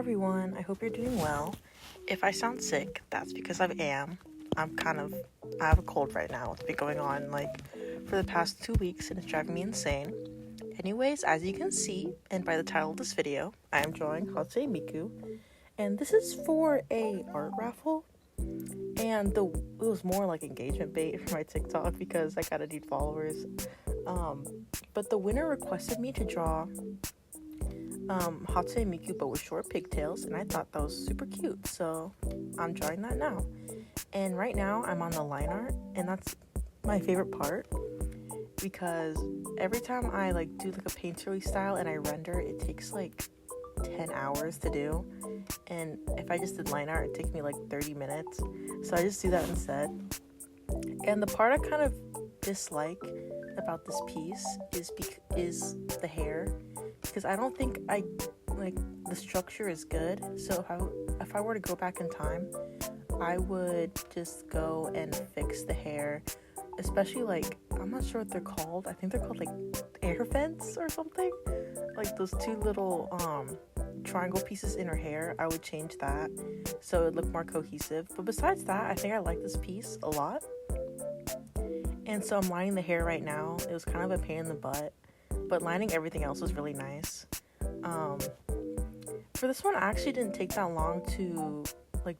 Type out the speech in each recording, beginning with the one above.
everyone, I hope you're doing well. If I sound sick, that's because I am. I have a cold right now. It's been going on for the past 2 weeks and it's driving me insane. Anyways, as you can see, and by the title of this video, I am drawing Hatsune Miku. And this is for a art raffle. And it was more like engagement bait for my TikTok because I gotta need followers. But the winner requested me to draw Hatsune Miku but with short pigtails, and I thought that was super cute, so I'm drawing that now. And right now I'm on the line art, and that's my favorite part because every time I do a painterly style and I render, it takes 10 hours to do, and if I just did line art, it'd take me 30 minutes, so I just do that instead. And the part I kind of dislike about this piece is the hair, because I don't think the structure is good. So if I were to go back in time, I would just go and fix the hair, especially I'm not sure what they're called. I think they're called air vents or something, those two little triangle pieces in her hair. I would change that so it would look more cohesive. But besides that, I think I like this piece a lot. And so I'm lining the hair right now. It was kind of a pain in the butt, but lining everything else was really nice. For this one, I actually didn't take that long to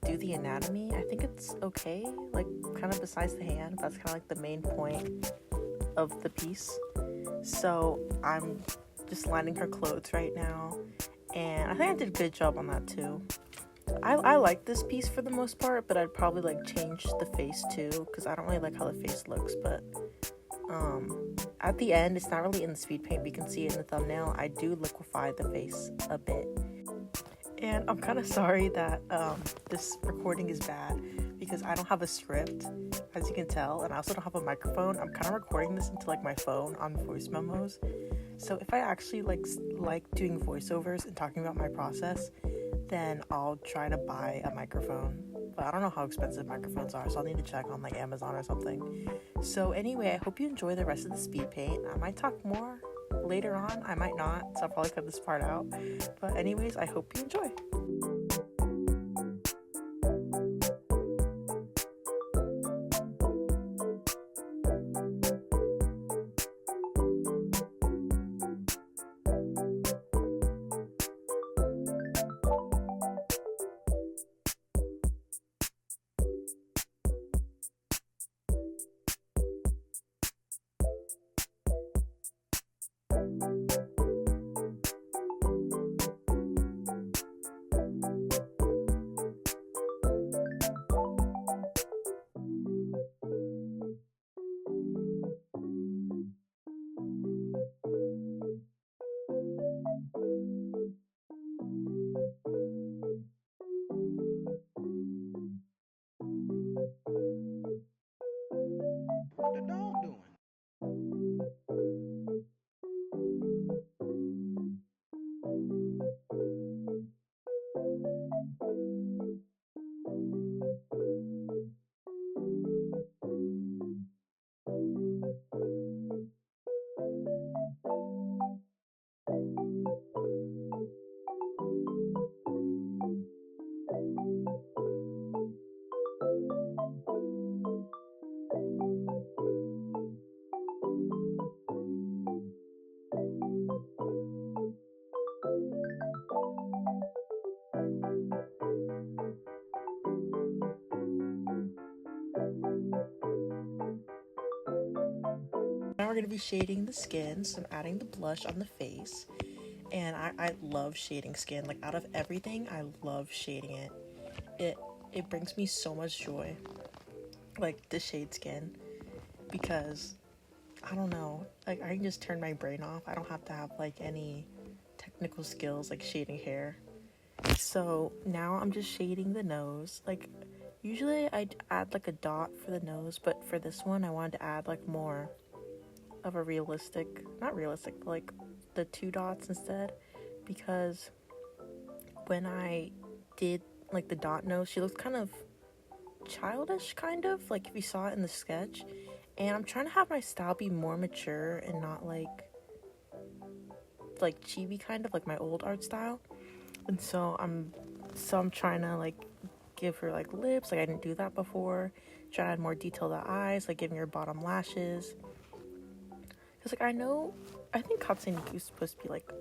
do the anatomy. I think it's okay, kind of besides the hand. That's kind of the main point of the piece. So I'm just lining her clothes right now, and I think I did a good job on that too. I like this piece for the most part, but I'd probably change the face too, because I don't really like how the face looks. But at the end, it's not really in the speed paint, but you can see it in the thumbnail. I do liquefy the face a bit. And I'm kind of sorry that this recording is bad because I don't have a script, as you can tell, and I also don't have a microphone. I'm kind of recording this into my phone on voice memos. So if I actually like doing voiceovers and talking about my process, then I'll try to buy a microphone. But I don't know how expensive microphones are, so I'll need to check on Amazon or something. So anyway, I hope you enjoy the rest of the speed paint. I might talk more later on, I might not, so I'll probably cut this part out. But anyways, I hope you enjoy. What the dog doing? Now we're going to be shading the skin, so I'm adding the blush on the face. And I love shading skin. Out of everything, I love shading it. It brings me so much joy, to shade skin, because I don't know, I can just turn my brain off. I don't have to have any technical skills shading hair. So now I'm just shading the nose. Usually I'd add a dot for the nose, but for this one I wanted to add more of a realistic, not realistic, but the 2 dots instead, because when I did the dot nose, she looks kind of childish, if you saw it in the sketch. And I'm trying to have my style be more mature and not chibi, kind of like my old art style. And so I'm trying to like give her like lips, like I didn't do that before. Trying to add more detail to eyes, like giving her bottom lashes. Cause like I think Hatsune Miku is supposed to be like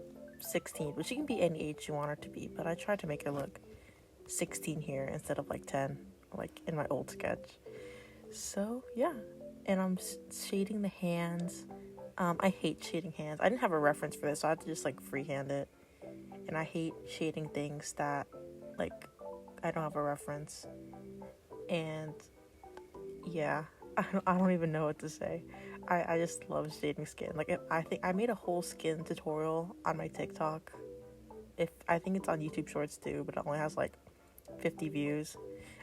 16, but she can be any age you want her to be. But I tried to make her look 16 here instead of like 10, like in my old sketch. So yeah, and I'm shading the hands. I hate shading hands. I didn't have a reference for this, so I had to just like freehand it. And I hate shading things that like I don't have a reference. And yeah, I don't even know what to say. I just love shading skin. Like I think I made a whole skin tutorial on my TikTok. If I think it's on YouTube Shorts too, but it only has like 50 views.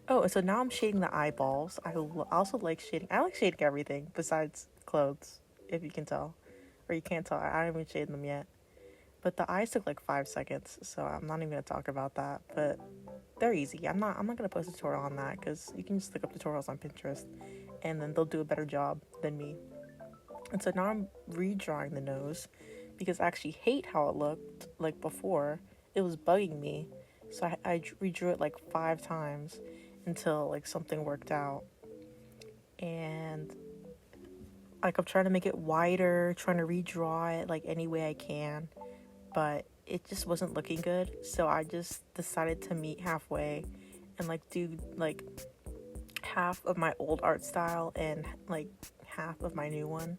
Oh, so now I'm shading the eyeballs. I also like shading. I like shading everything besides clothes, if you can tell, or you can't tell. I haven't even shaded them yet. But the eyes took like 5 seconds, so I'm not even gonna talk about that. But they're easy. I'm not gonna post a tutorial on that because you can just look up tutorials on Pinterest, and then they'll do a better job than me. And so now I'm redrawing the nose because I actually hate how it looked like before. It was bugging me, so I redrew it like 5 times until like something worked out. And like I'm trying to make it wider, trying to redraw it like any way I can, but it just wasn't looking good. So I just decided to meet halfway and like do like half of my old art style and like half of my new one.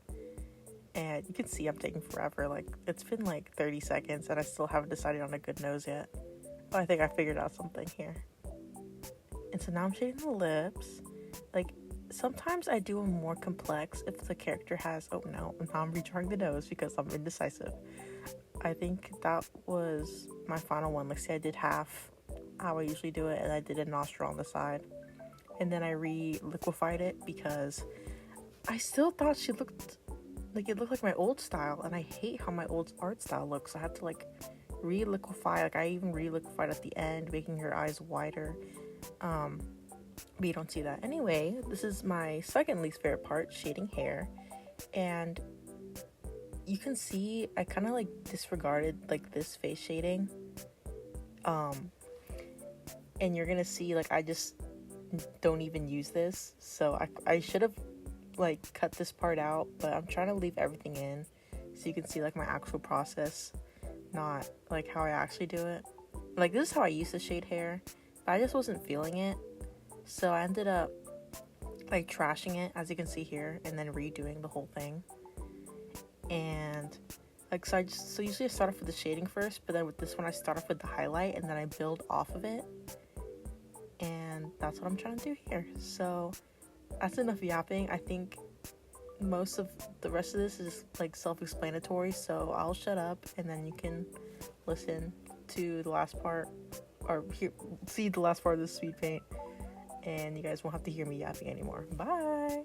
And you can see I'm taking forever. Like it's been like 30 seconds and I still haven't decided on a good nose yet. But I think I figured out something here. And so now I'm shading the lips. Like sometimes I do them more complex if the character has, oh no, now I'm redrawing the nose because I'm indecisive. I think that was my final one. Like say I did half how I usually do it and I did a nostril on the side. And then I re-liquefied it because I still thought she looked like it looked like my old style, and I hate how my old art style looks. I had to like re-liquefy. Like I even re-liquefied at the end, making her eyes wider. But you don't see that. Anyway, this is my second least favorite part, shading hair. And you can see I kind of like disregarded like this face shading. And you're gonna see like I just don't even use this. So I should have like cut this part out, but I'm trying to leave everything in so you can see like my actual process, not like how I actually do it. Like this is how I used to shade hair, but I just wasn't feeling it, so I ended up like trashing it, as you can see here, and then redoing the whole thing. And like so usually I start off with the shading first, but then with this one I start off with the highlight and then I build off of it, and that's what I'm trying to do here. So that's enough yapping. I think most of the rest of this is like self-explanatory, so I'll shut up and then you can listen to the last part, or see the last part of the speed paint, and you guys won't have to hear me yapping anymore. Bye.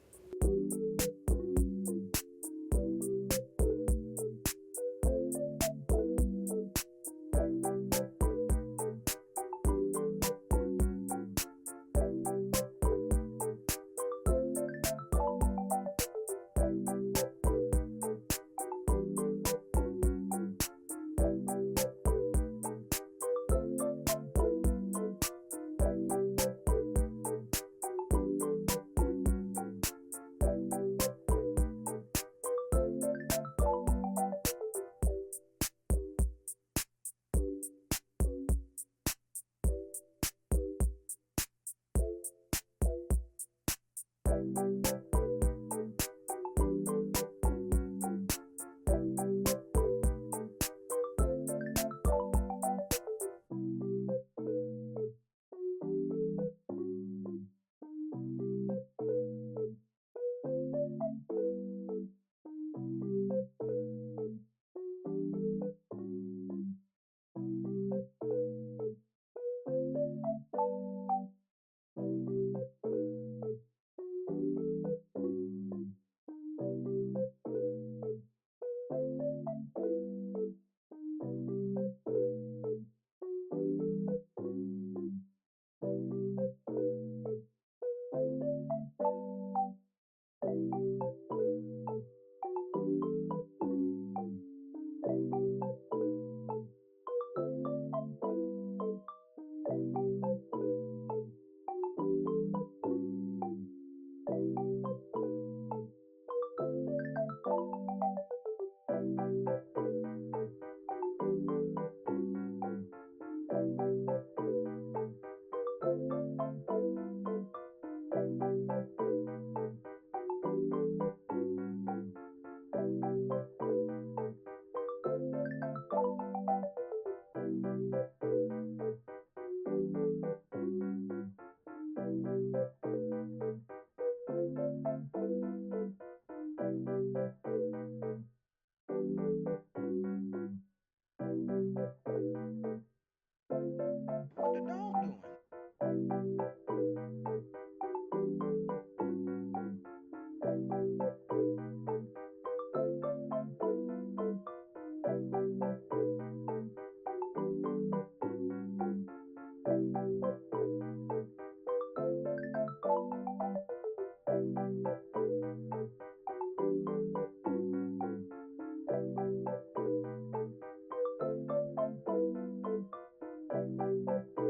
What the dog doing?